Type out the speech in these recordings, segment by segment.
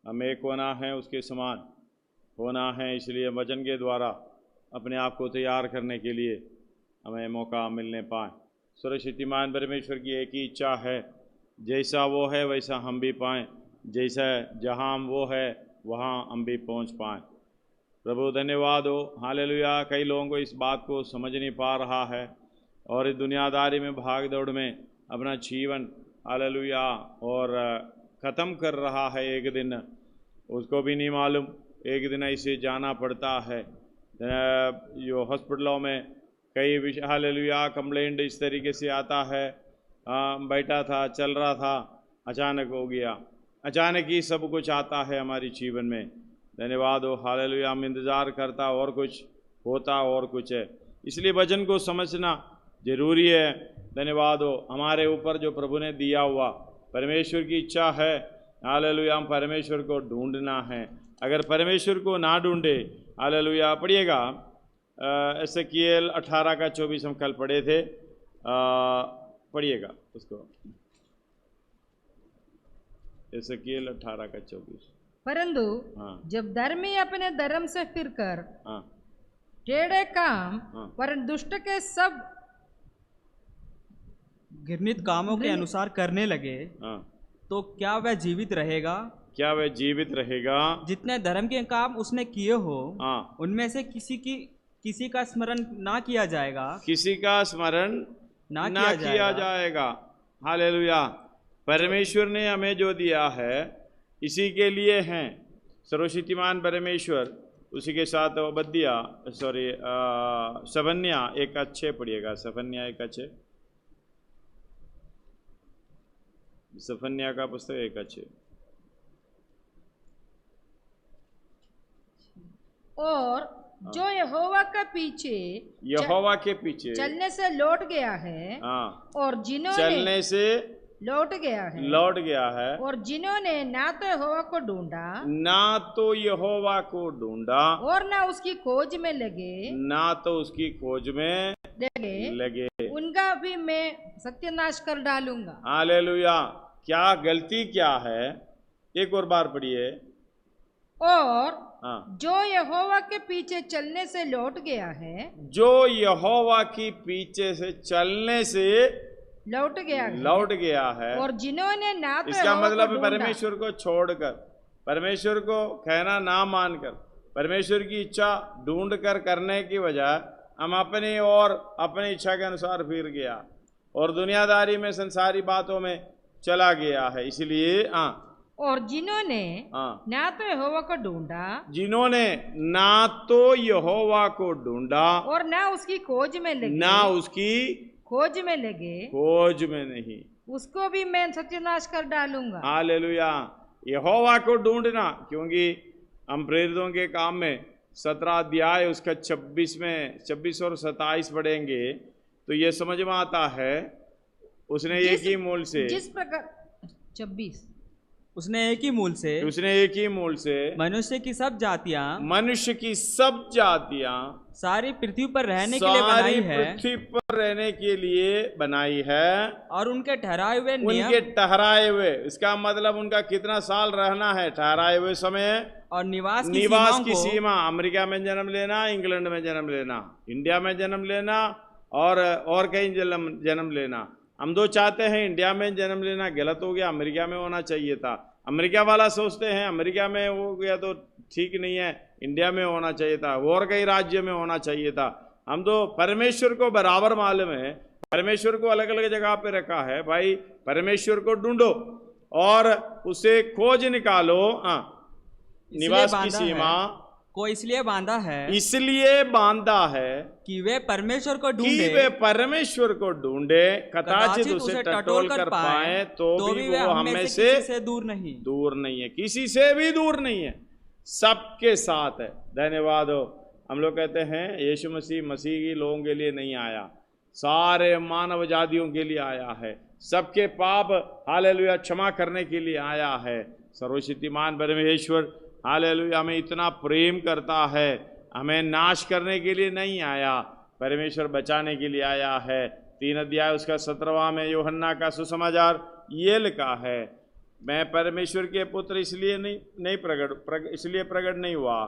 हमें एक होना है, उसके समान होना है। इसलिए वचन के द्वारा अपने आप को तैयार करने के लिए हमें मौका मिलने पाए। सर्वशक्तिमान परमेश्वर की एक ही इच्छा है, जैसा वो है वैसा हम भी पाएँ, जैसा जहाँ वो है वहाँ हम भी पहुँच पाएँ। प्रभु धन्यवाद हो, हालेलुया। कई लोगों को इस बात को समझ नहीं पा रहा है और इस दुनियादारी में भाग दौड़ में अपना जीवन हालेलुया और ख़त्म कर रहा है। एक दिन उसको भी नहीं मालूम, एक दिन ऐसे जाना पड़ता है। जो हॉस्पिटलों में कई विषय हालेलुया कंप्लेंट इस तरीके से आता है, बैठा था, चल रहा था, अचानक हो गया। अचानक ही सब कुछ आता है हमारे जीवन में। धन्यवाद हो, हालेलुया। हम इंतज़ार करता और कुछ होता और कुछ है। इसलिए वचन को समझना जरूरी है। धन्यवाद हो, हमारे ऊपर जो प्रभु ने दिया हुआ परमेश्वर की इच्छा है, हालेलुया, हम परमेश्वर को ढूंढना है। अगर परमेश्वर को ना ढूंढे, हालेलुया, पढ़िएगा एसेकिएल 18 का 24 हम कल पढ़े थे, पढ़िएगा उसको, एसेकिएल 18 का 24। परंतु जब धर्मी अपने धर्म से फिरकर टेढ़े काम पर दुष्ट के सब घृणित कामों के अनुसार करने लगे, तो क्या वह जीवित रहेगा? क्या वह जीवित रहेगा? जितने धर्म के काम उसने किए हो, उनमें से किसी का स्मरण ना किया जाएगा। किसी का स्मरण ना किया जाएगा। हालेलुया। परमेश्वर ने हमें जो दिया है इसी के लिए हैं। सर्वशक्तिमान परमेश्वर, उसी के साथ सफन्या 1:6 पढ़िएगा, सफन्या 1:6, सफन्या का पुस्तक 1:6। और जो यहोवा के पीछे चलने से लौट गया है, और जिन्होंने चलने से लौट गया है और जिन्होंने ना तो यहोवा को ढूंढा और ना उसकी खोज में लगे, उनका भी मैं सत्यानाश कर डालूंगा। हालेलुया। क्या गलती क्या है? एक और बार पढ़िए। और जो यहोवा के पीछे चलने से लौट गया है, जो यहोवा की पीछे से चलने से लौट गया है, और जिन्होंने ना तो इसका मतलब परमेश्वर को छोड़कर, परमेश्वर को कहना ना मानकर, परमेश्वर की इच्छा ढूंढ कर करने की वजह हम अपनी और अपनी इच्छा के अनुसार फिर गया और दुनियादारी में संसारी बातों में चला गया है। इसलिए और जिन्होंने ना तो यहोवा को ढूंढा, जिन्होंने ना तो यहोवा को ढूंढा और ना उसकी खोज में लगे, खोज में नहीं, उसको भी मैं सत्यानाश कर डालूंगा। हालेलुया। यहोवा को ढूंढना, क्योंकि हम प्रेरितों के काम में 17 अध्याय उसका 26 और 27 पढ़ेंगे तो ये समझ में आता है। उसने एक ही मूल से, जिस प्रकार 26, उसने एक ही मूल से मनुष्य की सब जातियां सारी पृथ्वी पर रहने के लिए बनाई है, और उनके ठहराए हुए, इसका मतलब उनका कितना साल रहना है, ठहराए हुए समय और निवास की सीमा। अमेरिका में जन्म लेना, इंग्लैंड में जन्म लेना, इंडिया में जन्म लेना और कहीं जन्म लेना। हम तो चाहते हैं इंडिया में जन्म लेना, गलत हो गया, अमेरिका में होना चाहिए था। अमेरिका वाला सोचते हैं अमेरिका में हो गया तो ठीक नहीं है, इंडिया में होना चाहिए था, और कई राज्य में होना चाहिए था। हम तो परमेश्वर को बराबर मालूम है, परमेश्वर को अलग अलग जगह पे रखा है। भाई परमेश्वर को ढूंढो और उसे खोज निकालो। निवास की सीमा को इसलिए बांधा है कि वे परमेश्वर को ढूंढे, कदाचित उसे टटोल कर पाए, तो भी वो हमें से दूर नहीं है, किसी से भी दूर नहीं है, सबके साथ है। धन्यवाद हो। हम लोग कहते हैं यीशु मसीह लोगों के लिए नहीं आया, सारे मानव जातियों के लिए आया है, सबके पाप हालेलुया क्षमा करने के लिए आया है। सर्वशक्तिमान परमेश्वर हालेलुया हमें इतना प्रेम करता है, हमें नाश करने के लिए नहीं आया, परमेश्वर बचाने के लिए आया है। 3 अध्याय उसका 17वां में यूहन्ना का सुसमाचार ये लिखा है, मैं परमेश्वर के पुत्र इसलिए इसलिए प्रकट नहीं हुआ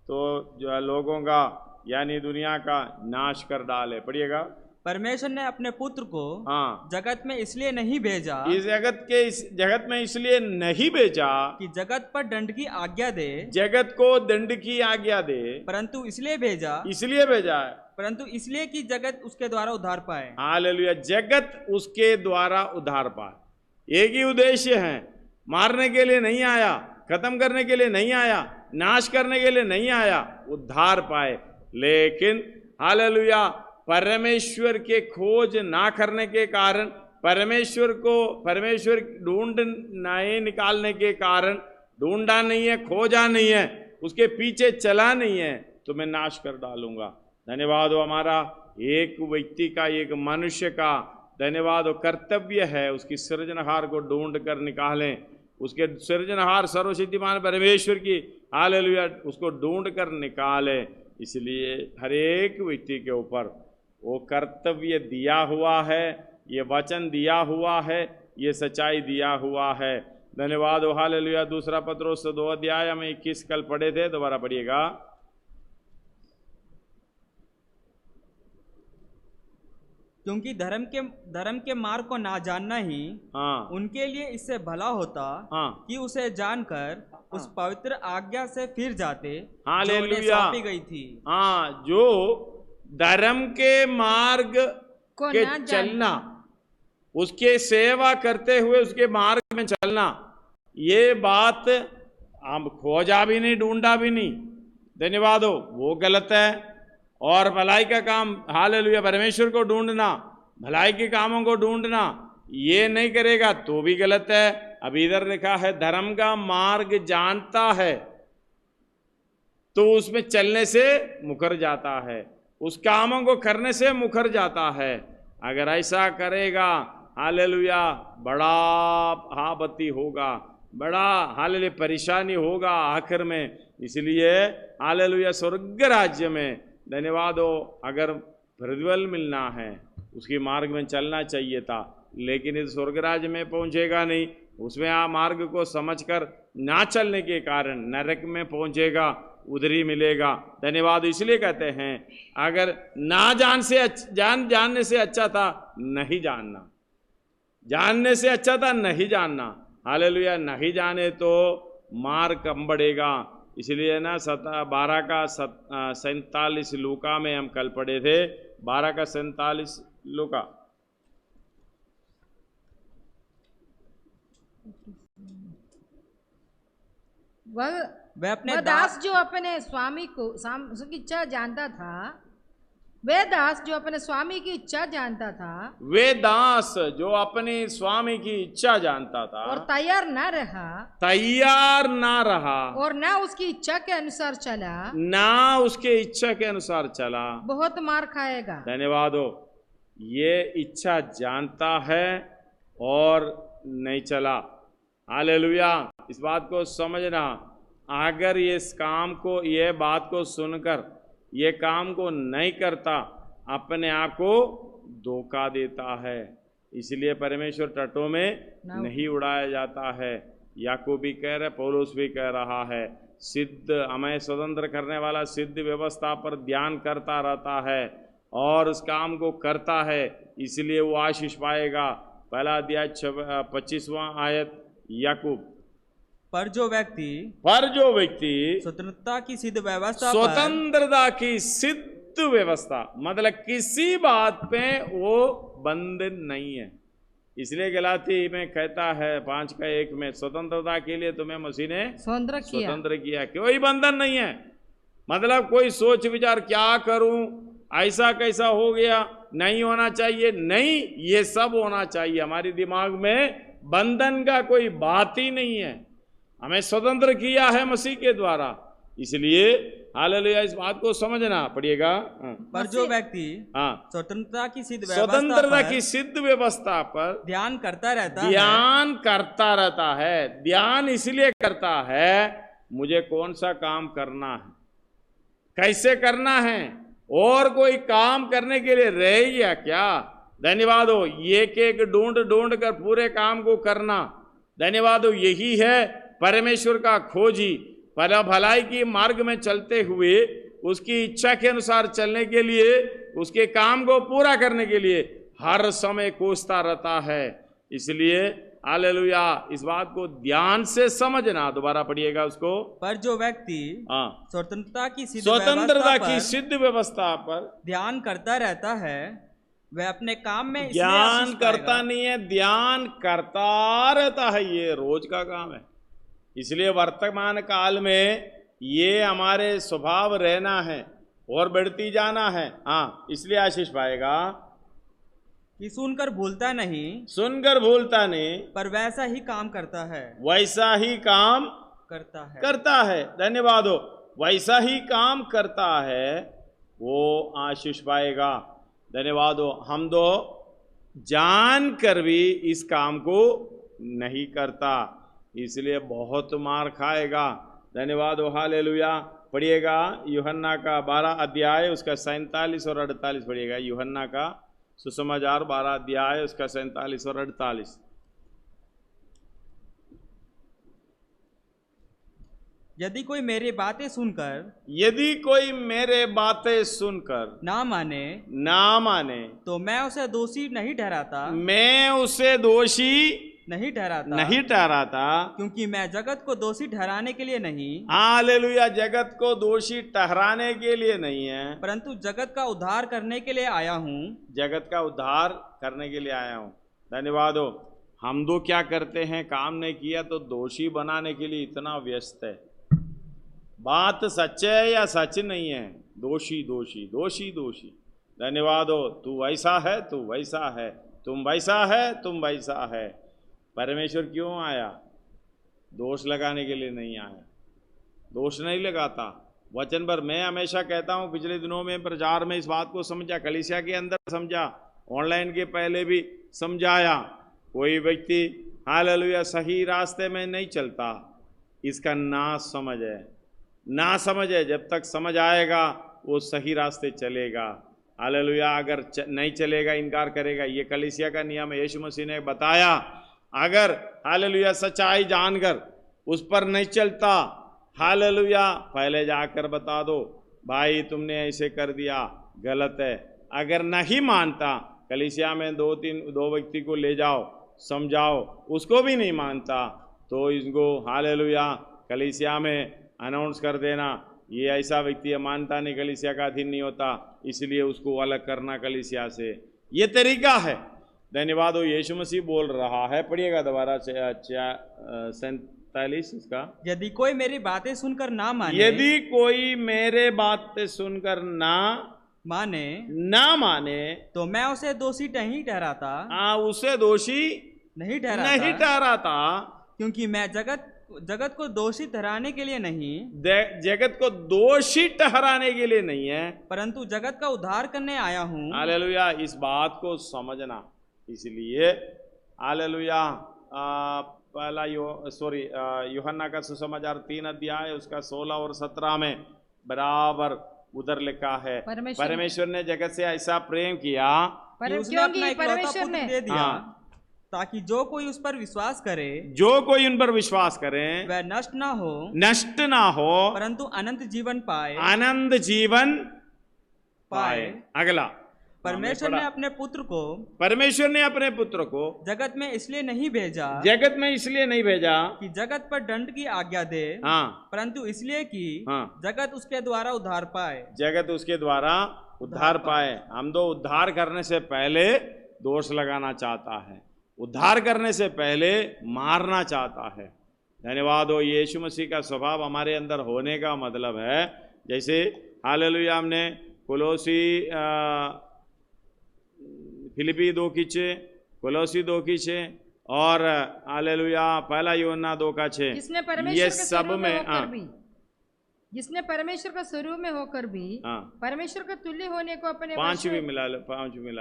तो जो लोगों का यानी दुनिया का नाश कर डाले। पढ़िएगा। परमेश्वर ने अपने पुत्र को हाँ जगत में इसलिए नहीं भेजा, इस जगत में इसलिए नहीं भेजा कि जगत पर दंड की आज्ञा दे, जगत को दंड की आज्ञा दे, परंतु इसलिए भेजा है परंतु इसलिए कि जगत उसके द्वारा उद्धार पाए। हालेलुया। जगत उसके द्वारा उद्धार पाए। एक ही उद्देश्य है, मारने के लिए नहीं आया, खत्म करने के लिए नहीं आया, नाश करने के लिए नहीं आया, उद्धार पाए। लेकिन हालेलुया परमेश्वर के खोज ना करने के कारण, परमेश्वर ढूंढ नहीं निकालने के कारण, ढूंढा नहीं है, खोजा नहीं है, उसके पीछे चला नहीं है, तो मैं नाश कर डालूंगा। धन्यवाद हो हमारा एक व्यक्ति का, एक मनुष्य का धन्यवाद हो कर्तव्य है उसकी सृजनहार को ढूंढ कर निकालें, उसके सृजनहार सर्वसिद्धिमान परमेश्वर की हालेलुया उसको ढूंढ कर निकाले। इसलिए हर एक व्यक्ति के ऊपर वो कर्तव्य दिया हुआ है, ये वचन दिया हुआ है, ये सच्चाई दिया हुआ है। धन्यवाद हो हालेलुया। दूसरा पत्रोस 2 अध्याय में 21 कल पढ़े थे, दोबारा पढ़िएगा। क्योंकि धर्म के मार्ग को ना जानना ही उनके लिए इससे भला होता कि उसे जानकर उस पवित्र आज्ञा से फिर जाते जो उन्हें सौंपी गई थी। जो धर्म के मार्ग के चलना, उसके सेवा करते हुए उसके मार्ग में चलना, ये बात हम खोजा भी नहीं, ढूंढा भी नहीं, धन्यवाद हो, वो गलत है। और भलाई का काम हालेलुया परमेश्वर को ढूंढना, भलाई के कामों को ढूंढना, ये नहीं करेगा तो भी गलत है। अब इधर लिखा है धर्म का मार्ग जानता है तो उसमें चलने से मुकर जाता है, उस कामों को करने से मुकर जाता है। अगर ऐसा करेगा हालेलुया बड़ा आपत्ति होगा, बड़ा हालेलुया परेशानी होगा आखिर में। इसलिए हालेलुया स्वर्ग राज्य में धन्यवाद हो अगर प्रतिफल मिलना है उसके मार्ग में चलना चाहिए था, लेकिन इस स्वर्ग राज्य में पहुंचेगा नहीं, उसमें आप मार्ग को समझकर ना चलने के कारण नरक में पहुंचेगा, उधरी मिलेगा। धन्यवाद। इसलिए कहते हैं अगर ना जानने से अच्छा था नहीं जानना, जानने से अच्छा था नहीं जानना। हालेलुया। नहीं जाने तो मार्ग कम बढ़ेगा। इसलिए ना 12 का 47 लूका में हम कल पढ़े थे, 12 का 47 लूका। वह दास जो अपने स्वामी को की इच्छा जानता था, वे दास जो अपने स्वामी की इच्छा जानता था, वे दास जो अपने स्वामी की इच्छा जानता था और तैयार ना रहा और ना उसकी इच्छा के अनुसार चला, बहुत मार खाएगा। धन्यवाद हो। ये इच्छा जानता है और नहीं चला। हालेलुया। इस बात को समझना, अगर ये बात को सुनकर ये काम को नहीं करता अपने आप को धोखा देता है। इसलिए परमेश्वर तटों में नहीं उड़ाया जाता है। याकूब भी कह रहे, पौलुस भी कह रहा है, हमें स्वतंत्र करने वाला सिद्ध व्यवस्था पर ध्यान करता रहता है और उस काम को करता है, इसलिए वो आशीष पाएगा। पहला अध्याय 25वां आयत याकूब। पर जो व्यक्ति स्वतंत्रता की सिद्ध व्यवस्था मतलब किसी बात पे वो बंधन नहीं है। इसलिए गलाती में कहता है 5:1 में स्वतंत्रता के लिए तुम्हें मसीह ने स्वतंत्र किया, कोई बंधन नहीं है। मतलब कोई सोच विचार क्या करूं, ऐसा कैसा हो गया, नहीं होना चाहिए, नहीं, ये सब होना चाहिए। हमारे दिमाग में बंधन का कोई बात ही नहीं है। हमें स्वतंत्र किया है मसीह के द्वारा। इसलिए हालेलुया इस बात को समझना पड़ेगा। पर जो व्यक्ति स्वतंत्रता की सिद्ध व्यवस्था पर ध्यान करता रहता है, ध्यान इसलिए करता है मुझे कौन सा काम करना है, कैसे करना है, और कोई काम करने के लिए रह गया क्या। धन्यवाद हो। एक ढूंढ कर पूरे काम को करना, धन्यवाद। यही है परमेश्वर का खोजी, भलाई की मार्ग में चलते हुए उसकी इच्छा के अनुसार चलने के लिए, उसके काम को पूरा करने के लिए हर समय कोसता रहता है। इसलिए हालेलुया, इस बात को ध्यान से समझना। दोबारा पढ़िएगा उसको। पर जो व्यक्ति स्वतंत्रता की सिद्ध व्यवस्था पर ध्यान करता रहता है, वह अपने काम में ज्ञान करता नहीं है, ध्यान करता रहता है। ये रोज का काम है। इसलिए वर्तमान काल में ये हमारे स्वभाव रहना है और बढ़ती जाना है। हाँ, इसलिए आशीष पाएगा कि सुनकर भूलता नहीं, पर वैसा ही काम करता है, वैसा ही काम करता है। धन्यवाद हो। वैसा ही काम करता है, वो आशीष पाएगा। धन्यवाद हो। हम तो जान कर भी इस काम को नहीं करता, इसलिए बहुत मार खाएगा। धन्यवाद हो। हालेलुया। पढ़िएगा यूहन्ना का 12 अध्याय उसका 47 और 48 पढ़िएगा। यूहन्ना का सुसमाचार 12 अध्याय उसका 47 और 48। यदि कोई मेरी बातें सुनकर ना माने तो मैं उसे दोषी नहीं ठहराता, क्योंकि मैं जगत को दोषी ठहराने के लिए नहीं, हालेलुया, जगत को दोषी ठहराने के लिए नहीं है, परंतु जगत का उद्धार करने के लिए आया हूँ। जगत का उद्धार करने के लिए आया हूँ। धन्यवाद हो। हम दो क्या करते हैं, काम नहीं किया तो दोषी बनाने के लिए इतना व्यस्त है। बात सच है या सच नहीं है, दोषी दोषी दोषी दोषी। धन्यवाद हो। तू वैसा है, तू वैसा है, तुम वैसा है, तुम वैसा है। परमेश्वर क्यों आया? दोष लगाने के लिए नहीं आया। दोष नहीं लगाता। वचन पर मैं हमेशा कहता हूँ, पिछले दिनों में प्रचार में इस बात को समझा, कलीसिया के अंदर समझा, ऑनलाइन के पहले भी समझाया। कोई व्यक्ति हालेलुया सही रास्ते में नहीं चलता, इसका ना समझ है। ना समझ है, जब तक समझ आएगा वो सही रास्ते चलेगा। हालेलुया। अगर नहीं चलेगा, इनकार करेगा। ये कलीसिया का नियम है, यीशु मसीह ने बताया। अगर हालेलुया सच्चाई जानकर उस पर नहीं चलता, हालेलुया, पहले जाकर बता दो, भाई तुमने ऐसे कर दिया, गलत है। अगर नहीं मानता, कलीसिया में दो व्यक्ति को ले जाओ, समझाओ, उसको भी नहीं मानता, तो इसको हालेलुया कलीसिया में अनाउंस कर देना, ये ऐसा व्यक्ति है, मानता नहीं, कलीसिया का अधीन नहीं होता, इसलिए उसको अलग करना कलीसिया से। ये तरीका है। धन्यवाद हो। यीशु मसीह बोल रहा है। पढ़िएगा दोबारा 47 इसका। यदि कोई मेरी बातें सुनकर ना माने, तो मैं उसे दोषी नहीं ठहराता। उसे दोषी नहीं ठहराता, क्योंकि मैं जगत को दोषी ठहराने के लिए नहीं, जगत को दोषी ठहराने के लिए नहीं है, परंतु जगत का उद्धार करने आया हूँ। हालेलुया। इस बात को समझना। इसलिए हालेलुया पहला यूहन्ना का सुसमाचार 3 अध्याय उसका 16 और 17 में बराबर उधर लिखा है, परमेश्वर ने जगत से ऐसा प्रेम किया कि उसने अपना इकलौता पुत्र दे दिया, ताकि जो कोई उस पर विश्वास उन पर विश्वास करे, वह नष्ट ना हो, परंतु अनंत जीवन पाए। अगला, परमेश्वर ने अपने पुत्र को जगत में इसलिए नहीं भेजा कि जगत पर दंड की आज्ञा दे, परंतु इसलिए कि जगत उसके द्वारा उद्धार पाए। हम तो उद्धार करने से पहले दोष लगाना चाहता है, उद्धार करने से पहले मारना चाहता है। धन्यवाद हो। यीशु मसीह का स्वभाव हमारे अंदर होने का मतलब है, जैसे हालेलुया हमने कोलोसी फिलिपी 2 की 6, कोलोसी 2 की 6 और हालेलुया पहला यूहन्ना 2 का 6, ये सब में जिसने परमेश्वर का स्वरूप में होकर भी परमेश्वर का तुल्य होने को अपने 5 भी मिला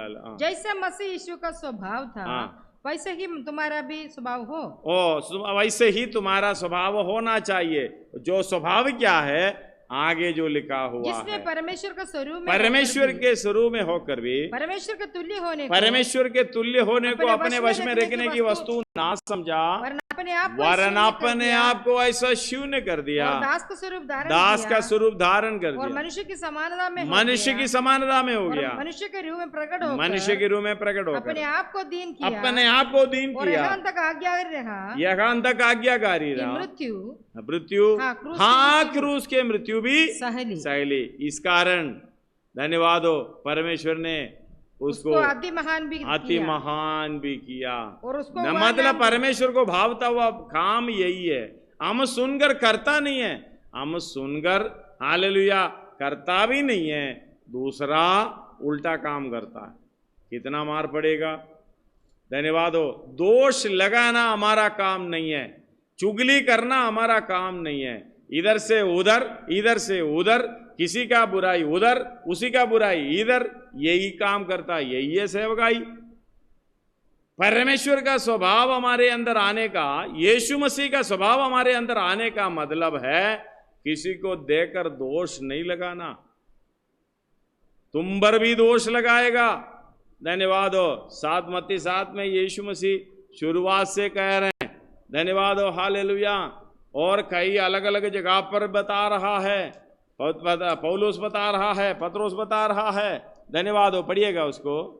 लो। जैसे मसीह यीशु का स्वभाव था, वैसे ही तुम्हारा भी स्वभाव हो। वैसे ही तुम्हारा स्वभाव होना चाहिए। जो स्वभाव क्या है, आगे जो लिखा हुआ जिसने है, परमेश्वर के स्वरूप में होकर भी परमेश्वर के तुल्य होने को अपने वश में रखने की वस्तु ना समझा, वरन अपने आप को ऐसा शून्य कर दिया, दास का स्वरूप धारण दास का स्वरूप धारण कर और दिया, मनुष्य की समानता में मनुष्य की समानता में हो गया, मनुष्य के रूप में प्रकट हो, मनुष्य के रूप में प्रकट होकर अपने आप को दीन किया, अपने आप को दीन और किया, यहाँ तक आज्ञाकारी रहा, यहाँ तक आज्ञाकारी रहा, मृत्यु हाँ क्रूस के मृत्यु भी सहेली। सहेली। इस कारण धन्यवाद हो, परमेश्वर ने उसको अति महान भी किया। और उसको न मतलब परमेश्वर को भावता हुआ काम यही है, हम सुनकर करता नहीं है, हम सुनकर हालेलुया करता भी नहीं है, दूसरा उल्टा काम करता है। कितना मार पड़ेगा। धन्यवाद हो। दोष लगाना हमारा काम नहीं है, चुगली करना हमारा काम नहीं है, इधर से उधर, इधर से उधर, किसी का बुराई उधर, उसी का बुराई इधर, यही काम करता है, यही है सेवकाई। परमेश्वर का स्वभाव हमारे अंदर आने का, यीशु मसीह का स्वभाव हमारे अंदर आने का मतलब है किसी को देकर दोष नहीं लगाना। तुम पर भी दोष लगाएगा। धन्यवाद हो। 7 मत्ती 7 में यीशु मसीह शुरुआत से कह रहे हैं, धन्यवाद हो, हालेलुया। और कई अलग अलग जगह पर बता रहा है, पौलुस बता रहा है, पत्रोस बता रहा है। धन्यवाद हो, पढ़िएगा उसको,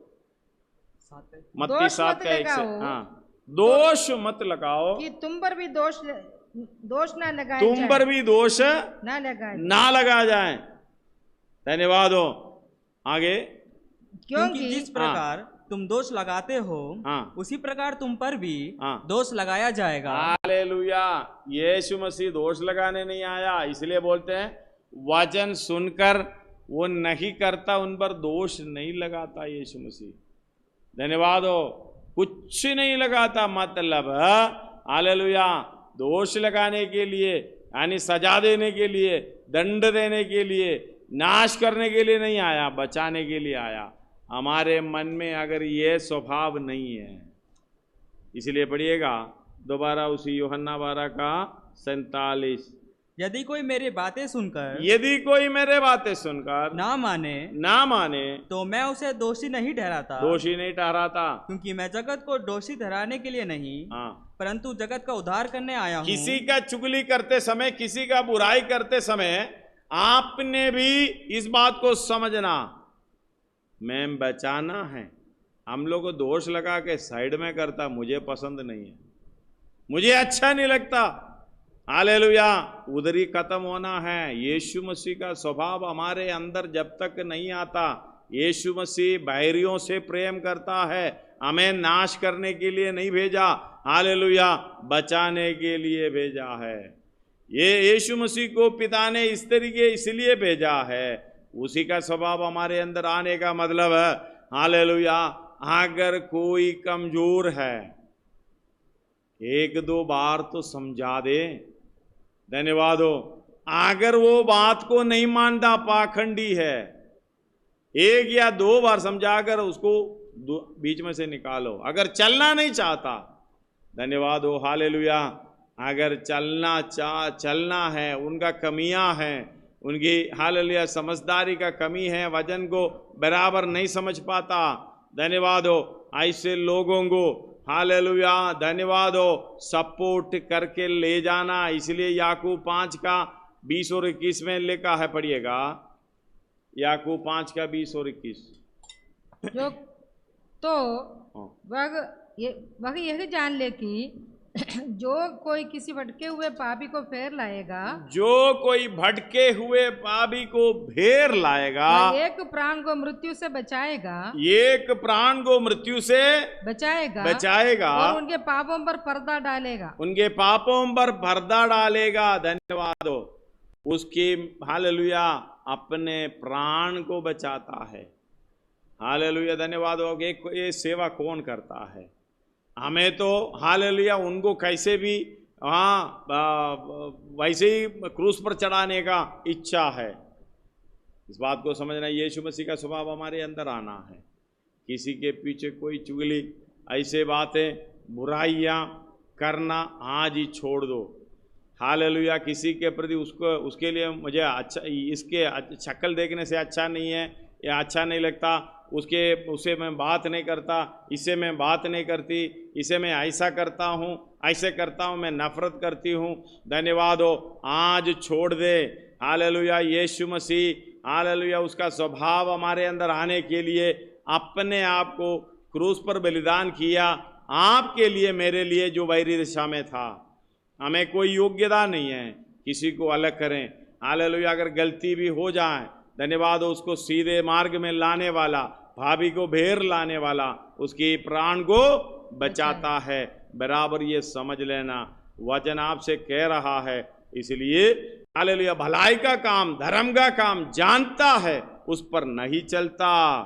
मत्ती 7 का 1 से। हाँ, दोष मत लगाओ कि तुम पर भी दोष ना लगाए, तुम पर भी दोष ना लगा जाए। धन्यवाद हो। आगे, क्योंकि जिस प्रकार तुम दोष लगाते हो, उसी प्रकार तुम पर भी दोष लगाया जाएगा। हालेलुया। यीशु मसीह दोष लगाने नहीं आया, इसलिए बोलते हैं वचन सुनकर वो नहीं करता, उन पर दोष नहीं लगाता यीशु मसीह। धन्यवाद हो। कुछ नहीं लगाता, मतलब हालेलुया दोष लगाने के लिए, यानी सजा देने के लिए, दंड देने के लिए, नाश करने के लिए नहीं आया, बचाने के लिए आया। हमारे मन में अगर ये स्वभाव नहीं है, इसलिए पढ़िएगा दोबारा उसी यूहन्ना 12 का 47। यदि कोई मेरी बातें सुनकर ना माने तो मैं उसे दोषी नहीं ठहराता, क्योंकि मैं जगत को दोषी ठहराने के लिए नहीं, परंतु जगत का उद्धार करने आया हूँ। किसी का चुगली करते समय, किसी का बुराई करते समय आपने भी इस बात को समझना, मैं बचाना है। हम लोग को दोष लगा के साइड में करता, मुझे पसंद नहीं है, मुझे अच्छा नहीं लगता। हालेलुया। उधरी खत्म होना है। यीशु मसीह का स्वभाव हमारे अंदर जब तक नहीं आता, यीशु मसीह बैरियों से प्रेम करता है, हमें नाश करने के लिए नहीं भेजा, हालेलुया बचाने के लिए भेजा है। ये यीशु मसीह को पिता ने इस तरीके इसलिए भेजा है, उसी का स्वभाव हमारे अंदर आने का मतलब है, हालेलुया अगर कोई कमजोर है 1-2 बार तो समझा दे। धन्यवाद हो। अगर वो बात को नहीं मानता, पाखंडी है, 1 या 2 बार समझाकर उसको बीच में से निकालो। अगर चलना नहीं चाहता, धन्यवाद हो, हालेलुया अगर चलना है, उनका कमियां हैं, उनकी हालेलुया समझदारी का कमी है, वजन को बराबर नहीं समझ पाता, धन्यवाद हो, ऐसे लोगों को हालेलुया धन्यवाद हो सपोर्ट करके ले जाना। इसलिए याकूब 5 का 20 और 21 में लिखा है, पढ़िएगा याकूब 5 का 20 और 21। जो तो वह यह जान ले कि जो कोई किसी भटके हुए पापी को फेर लाएगा, जो कोई भटके हुए पापी को फेर लाएगा, एक प्राण को मृत्यु से बचाएगा, एक प्राण को मृत्यु से बचाएगा और उनके पापों पर पर्दा डालेगा, उनके पापों पर पर्दा डालेगा। धन्यवाद हो। उसकी हालेलुया अपने प्राण को बचाता है। हालेलुया धन्यवाद हो। ये सेवा कौन करता है? हमें तो हालेलुया उनको कैसे भी वैसे ही क्रूस पर चढ़ाने का इच्छा है। इस बात को समझना, यीशु मसीह का स्वभाव हमारे अंदर आना है। किसी के पीछे कोई चुगली, ऐसे बातें, बुराइयां करना आज ही छोड़ दो। हालेलुया। किसी के प्रति उसके लिए मुझे अच्छा, इसके शक्ल देखने से अच्छा नहीं है या अच्छा नहीं लगता, उसे मैं बात नहीं करता, इसे मैं बात नहीं करती, इसे मैं ऐसा करता हूँ, ऐसे करता हूं, मैं नफरत करती हूं, धन्यवाद हो, आज छोड़ दे। हालेलुया। यीशु मसीह हालेलुया उसका स्वभाव हमारे अंदर आने के लिए अपने आप को क्रूस पर बलिदान किया, आपके लिए मेरे लिए जो बैरी दिशा में था। हमें कोई योग्यता नहीं है किसी को अलग करें। हालेलुया। अगर गलती भी हो जाए, धन्यवाद हो, उसको सीधे मार्ग में लाने वाला, भाभी को भेर लाने वाला, उसकी प्राण को बचाता है। बराबर ये समझ लेना, वचन आपसे कह रहा है। इसलिए हालेलुया भलाई का काम, धर्म का काम जानता है, उस पर नहीं चलता।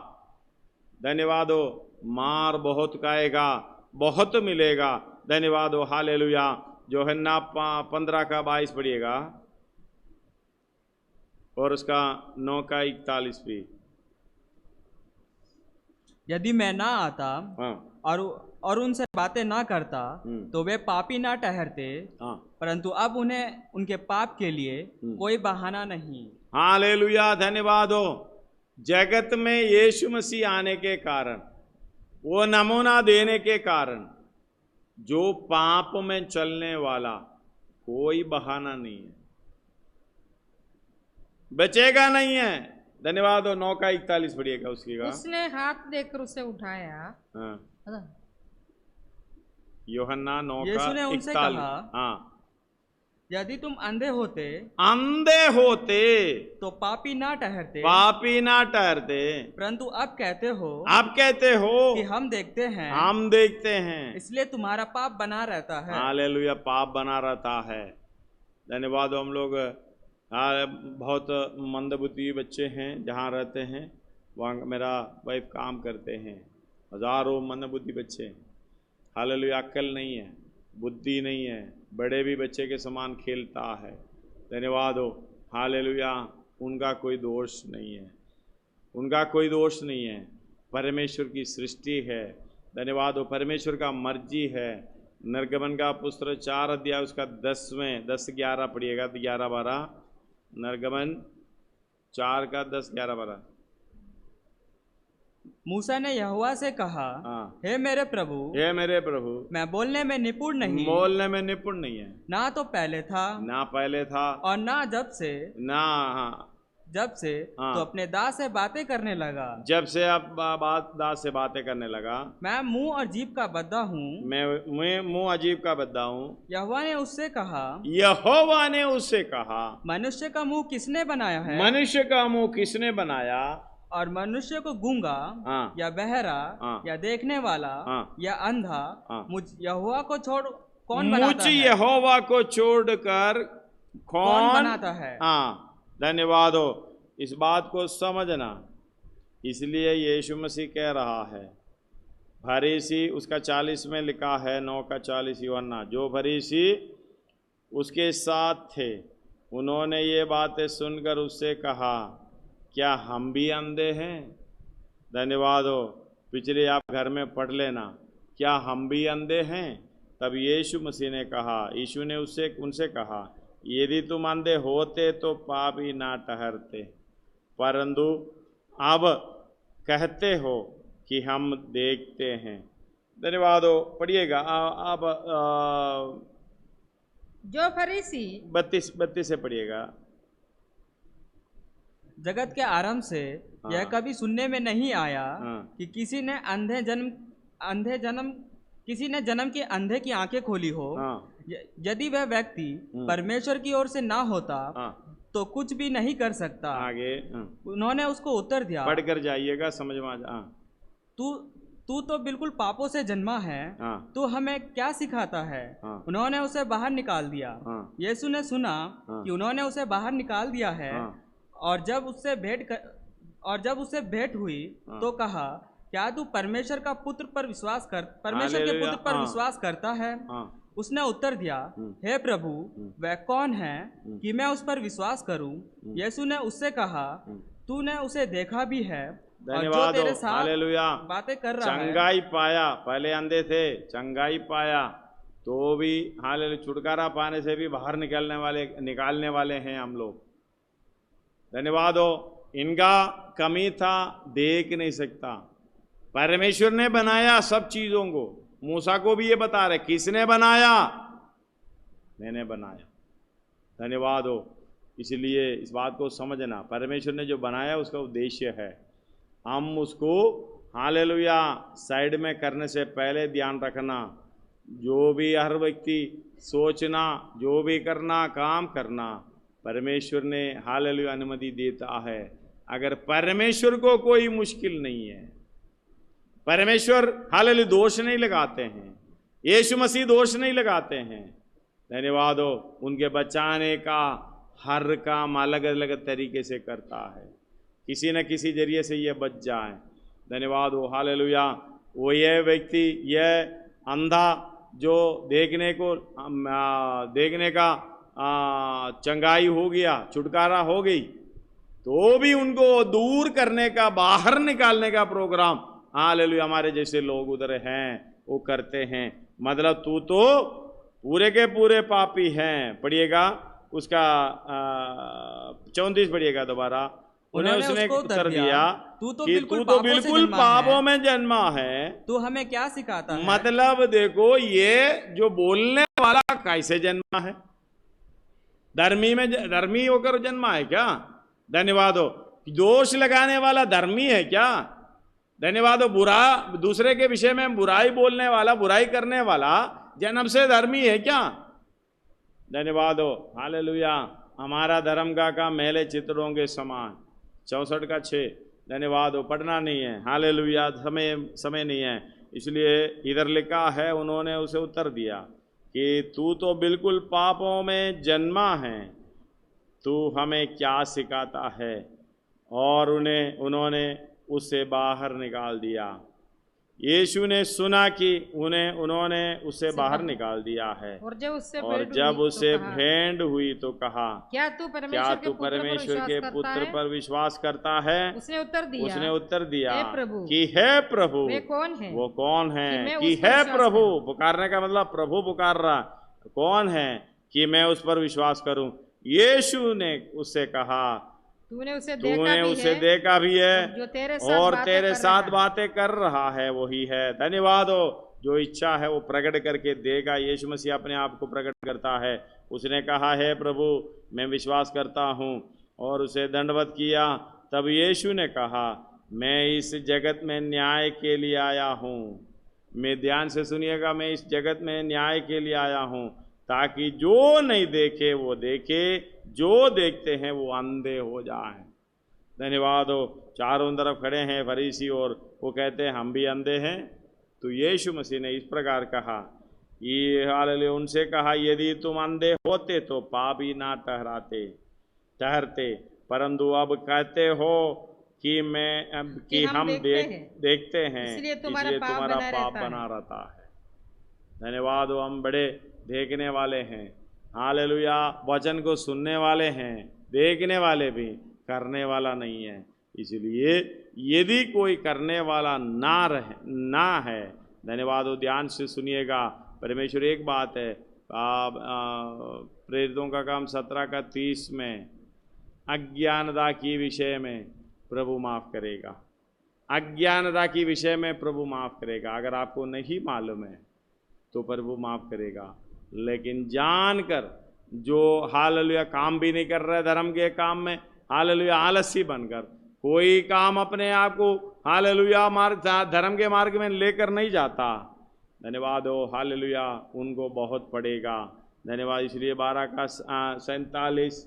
धन्यवाद हो, मार बहुत खाएगा, बहुत मिलेगा। धन्यवाद हो। हालेलुया। यूहन्ना 15:22 पढ़िएगा और उसका 9:41 भी। यदि मैं ना आता और उनसे बातें ना करता तो वे पापी ना ठहरते, परंतु अब उन्हें उनके पाप के लिए कोई बहाना नहीं। हालेलुया। धन्यवाद हो। जगत में यीशु मसीह आने के कारण, वो नमूना देने के कारण, जो पाप में चलने वाला कोई बहाना नहीं है, बचेगा नहीं है। धन्यवाद हो। 9:41 पढ़िएगा उसकी का। उसने हाथ देकर उसे उठाया। यूहन्ना 9:41। यीशु ने उनसे कहा, हाँ, यदि तुम अंधे होते तो पापी ना ठहरते, परंतु अब कहते हो कि हम देखते हैं, इसलिए तुम्हारा पाप बना रहता है। हालेलुया। पाप बना रहता है। धन्यवाद। हम लोग बहुत मंदबुद्धि बच्चे हैं, जहाँ रहते हैं वहाँ मेरा वाइफ काम करते हैं, हजारों मंदबुद्धि बच्चे। हालेलुया। अक्ल नहीं है, बुद्धि नहीं है, बड़े भी बच्चे के समान खेलता है। धन्यवाद हो। हालेलुया। उनका कोई दोष नहीं है, उनका कोई दोष नहीं है। परमेश्वर की सृष्टि है। धन्यवाद हो। परमेश्वर का मर्जी है। निर्गमन का पुस्तक 4 अध्याय उसका 10-11 पढ़िएगा, 11-12। निर्गमन 4 का 10-11-12। मूसा ने यहोवा से कहा, हे मेरे प्रभु, मैं बोलने में निपुण नहीं है, ना तो पहले था और ना जब से तो अपने दास से बातें करने लगा। जब से आप दास से बातें करने लगा। मैं मुंह और जीभ का बद्दा हूँ। मैं मुंह अजीब का बद्दा हूँ। यहोवा ने उससे कहा, मनुष्य का मुंह किसने बनाया है? और मनुष्य को गूंगा या बहरा या देखने वाला या अंधा मुझ यहोवा को छोड़ कौन बनाता है? यहोवा को छोड़कर कौन बनाता है? धन्यवाद हो। इस बात को समझना। इसलिए यीशु मसीह कह रहा है, फरीसी उसका 40 में लिखा है, 9:40 यूहन्ना, जो फरीसी उसके साथ थे उन्होंने ये बातें सुनकर उससे कहा, क्या हम भी अंधे हैं? धन्यवाद हो। पिछले आप घर में पढ़ लेना, क्या हम भी अंधे हैं? तब यीशु मसीह ने कहा, यीशु ने उनसे कहा, यदि तुम अंधे होते तो पापी ना ठहरते, परंतु अब कहते हो कि हम देखते हैं। धन्यवाद हो। पढ़िएगा आप जो फरीसी 32 से पढ़िएगा। जगत के आरंभ से यह कभी सुनने में नहीं आया कि किसी ने जन्म के अंधे की आंखें खोली हो। यदि वह व्यक्ति परमेश्वर की ओर से ना होता तो कुछ भी नहीं कर सकता। आगे उन्होंने उसको उत्तर दिया, पढ़ कर जाइएगा, समझ में आ। तू तो बिल्कुल पापों से जन्मा है, तू हमें क्या सिखाता है? उन्होंने उसे बाहर निकाल दिया। यीशु ने सुना कि उन्होंने उसे बाहर निकाल दिया है, और जब उससे भेंट हुई तो कहा, क्या तू परमेश्वर के पुत्र पर विश्वास करता है? उसने उत्तर दिया, हे प्रभु, वह कौन है कि मैं उस पर विश्वास करूं? यीशु ने उससे कहा, तूने उसे देखा भी है और जो तेरे साथ बातें कर रहा है। चंगाई पाया। पहले अंधे थे, चंगाई पाया तो भी हालेलुया, छुटकारा पाने से भी बाहर निकालने वाले हैं हम लोग। धन्यवाद हो। इनका कमी था, देख नहीं सकता। परमेश्वर ने बनाया सब चीजों को, मूसा को भी ये बता रहे, किसने बनाया? मैंने बनाया। धन्यवाद हो। इसलिए इस बात को समझना, परमेश्वर ने जो बनाया उसका उद्देश्य है, हम उसको हालेलुया साइड में करने से पहले ध्यान रखना, जो भी हर व्यक्ति सोचना, जो भी करना, काम करना, परमेश्वर ने हालेलुया अनुमति देता है। अगर परमेश्वर को कोई मुश्किल नहीं है, परमेश्वर हालेलुया दोष नहीं लगाते हैं, यीशु मसीह दोष नहीं लगाते हैं। धन्यवाद हो। उनके बचाने का हर काम अलग अलग तरीके से करता है, किसी न किसी जरिए से ये बच जाए। धन्यवाद हो। हालेलुया। वो ये व्यक्ति, ये अंधा जो देखने का चंगाई हो गया, छुटकारा हो गई, तो भी उनको दूर करने का, बाहर निकालने का प्रोग्राम हालेलुया हमारे जैसे लोग उधर हैं वो करते हैं। मतलब तू तो पूरे के पूरे पापी हैं। पढ़िएगा उसका 34 पढ़िएगा दोबारा। उन्हें उसने उत्तर दिया तू तो बिल्कुल पापों में जन्मा है, तू हमें क्या सिखाता है? मतलब देखो ये जो बोलने वाला कैसे जन्मा है? धर्मी होकर जन्मा है क्या? धन्यवाद हो। दोष लगाने वाला धर्मी है क्या? धन्यवाद हो। बुरा दूसरे के विषय में बुराई बोलने वाला, बुराई करने वाला जन्म से धर्मी है क्या? धन्यवाद हो। हालेलुया। हमारा धर्म का काम मैले चित्रों के समान। 64 का 6। धन्यवाद हो। पढ़ना नहीं है। हालेलुया। समय नहीं है, इसलिए इधर लिखा है, उन्होंने उसे उत्तर दिया कि तू तो बिल्कुल पापों में जन्मा है, तू हमें क्या सिखाता है? और उन्होंने उससे बाहर निकाल दिया। यीशु ने सुना कि उन्होंने उससे बाहर निकाल दिया है, और जब उससे भेंट हुई तो कहा, क्या तू परमेश्वर के पुत्र पर विश्वास करता है? उसने उत्तर दिया कि है प्रभु। वो कौन है कि है प्रभु? पुकारने का मतलब प्रभु पुकार रहा, कौन है कि मैं उस पर विश्वास करूं? यीशु ने उससे कहा, तूने उसे देखा भी है और तेरे साथ बातें कर रहा है वही है। धन्यवाद हो। जो इच्छा है वो प्रकट करके देगा। यीशु मसीह अपने आप को प्रकट करता है। उसने कहा, है प्रभु मैं विश्वास करता हूँ, और उसे दंडवत किया। तब यीशु ने कहा, मैं इस जगत में न्याय के लिए आया हूँ। मैं ध्यान से सुनिएगा, मैं इस जगत में न्याय के लिए आया हूँ, ताकि जो नहीं देखे वो देखे, जो देखते हैं वो अंधे हो जाएं। धन्यवाद हो। चारों तरफ खड़े हैं फरीसी और वो कहते हैं हम भी अंधे हैं। तो यीशु मसीह ने इस प्रकार कहा, ये हालेलुया, उनसे कहा, यदि तुम अंधे होते तो पापी ना ठहरते, परंतु अब कहते हो कि हम देखते हैं, इसलिए तुम्हारा पाप बना रहता है। धन्यवाद हो। हम बड़े देखने वाले हैं। हालेलुया। वचन को सुनने वाले हैं, देखने वाले भी, करने वाला नहीं है। इसलिए यदि कोई करने वाला ना है, धन्यवाद हो, ध्यान से सुनिएगा। परमेश्वर एक बात है, प्रेरितों का काम 17 का 30 में, अज्ञानता की विषय में प्रभु माफ करेगा। अज्ञानता की विषय में प्रभु माफ करेगा। अगर आपको नहीं मालूम है तो प्रभु माफ करेगा, लेकिन जानकर जो हालेलुया काम भी नहीं कर रहे धर्म के काम में, हालेलुया आलसी बनकर कोई काम अपने आप को हालेलुया धर्म के मार्ग में लेकर नहीं जाता, धन्यवाद हो, हालेलुया, उनको बहुत पड़ेगा। धन्यवाद। इसलिए 12 का 47,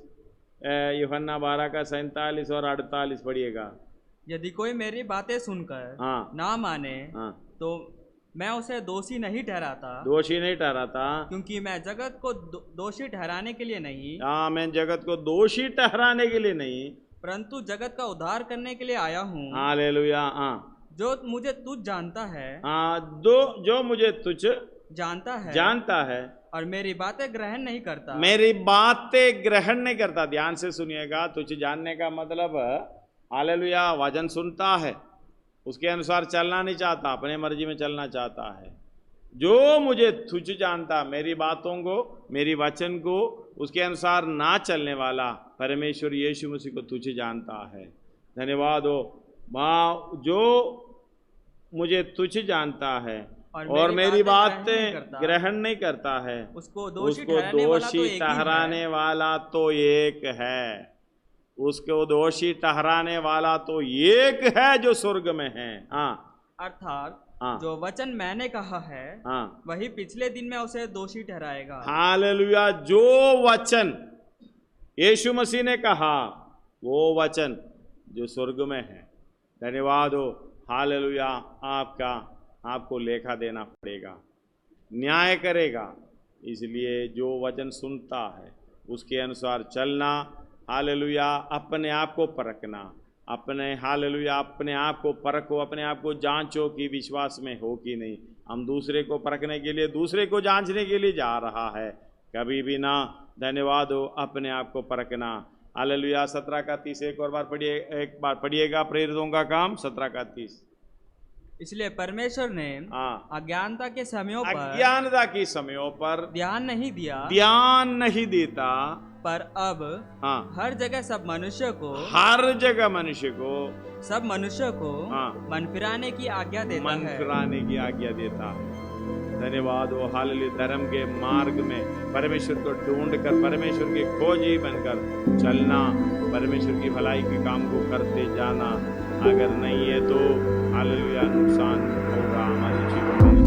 यूहन्ना 12 का 47 और 48 पढ़िएगा। यदि कोई मेरी बातें सुनकर ना माने तो मैं उसे दोषी नहीं ठहराता, क्योंकि मैं जगत को दोषी ठहराने के लिए नहीं, मैं जगत को दोषी ठहराने के लिए नहीं, परंतु जगत का उद्धार करने के लिए आया हूँ। हालेलुया। जो मुझे तुझ जानता है, जो मुझे तुझ जानता है और मेरी बातें ग्रहण नहीं करता। ध्यान से सुनिएगा। तुझ जानने का मतलब हालेलुया वचन सुनता है, उसके अनुसार चलना नहीं चाहता, अपने मर्जी में चलना चाहता है। जो मुझे तुझ जानता, मेरी बातों को, मेरी वचन को उसके अनुसार ना चलने वाला, परमेश्वर यीशु मसीह को तुझ जानता है। धन्यवाद हो। जो मुझे तुझ जानता है और मेरी बातें ग्रहण नहीं करता है, उसको दोषी ठहराने वाला तो एक है। उसको दोषी ठहराने वाला तो एक है जो स्वर्ग में है। हाँ, अर्थात जो वचन मैंने कहा है वही पिछले दिन में उसे दोषी ठहराएगा। हालेलुया। जो वचन यीशु मसीह ने कहा वो वचन जो स्वर्ग में है, धन्यवाद हो। हालेलुया। आपको लेखा देना पड़ेगा, न्याय करेगा। इसलिए जो वचन सुनता है उसके अनुसार चलना। हालेलुया। अपने आप को परखना, हालेलुया, अपने आप को परखो, अपने आप को जांचो कि विश्वास में हो कि नहीं। हम दूसरे को परखने के लिए, दूसरे को जांचने के लिए जा रहा है, कभी भी ना। धन्यवाद हो। अपने आप को परखना। हालेलुया। 17:30 एक बार पढ़िएगा। प्रेरितों का काम 17:30। इसलिए परमेश्वर ने अज्ञानता के समयों पर ध्यान नहीं देता, पर अब हर जगह सब मनुष्य को मन फिराने की आज्ञा देता है। धन्यवाद हो। हालेलुया। धर्म के मार्ग में परमेश्वर को ढूंढकर, परमेश्वर के खोजी बनकर चलना, परमेश्वर की भलाई के काम को करते जाना। अगर नहीं है तो हालेलुया नुकसान होगा हमारे जीवन में।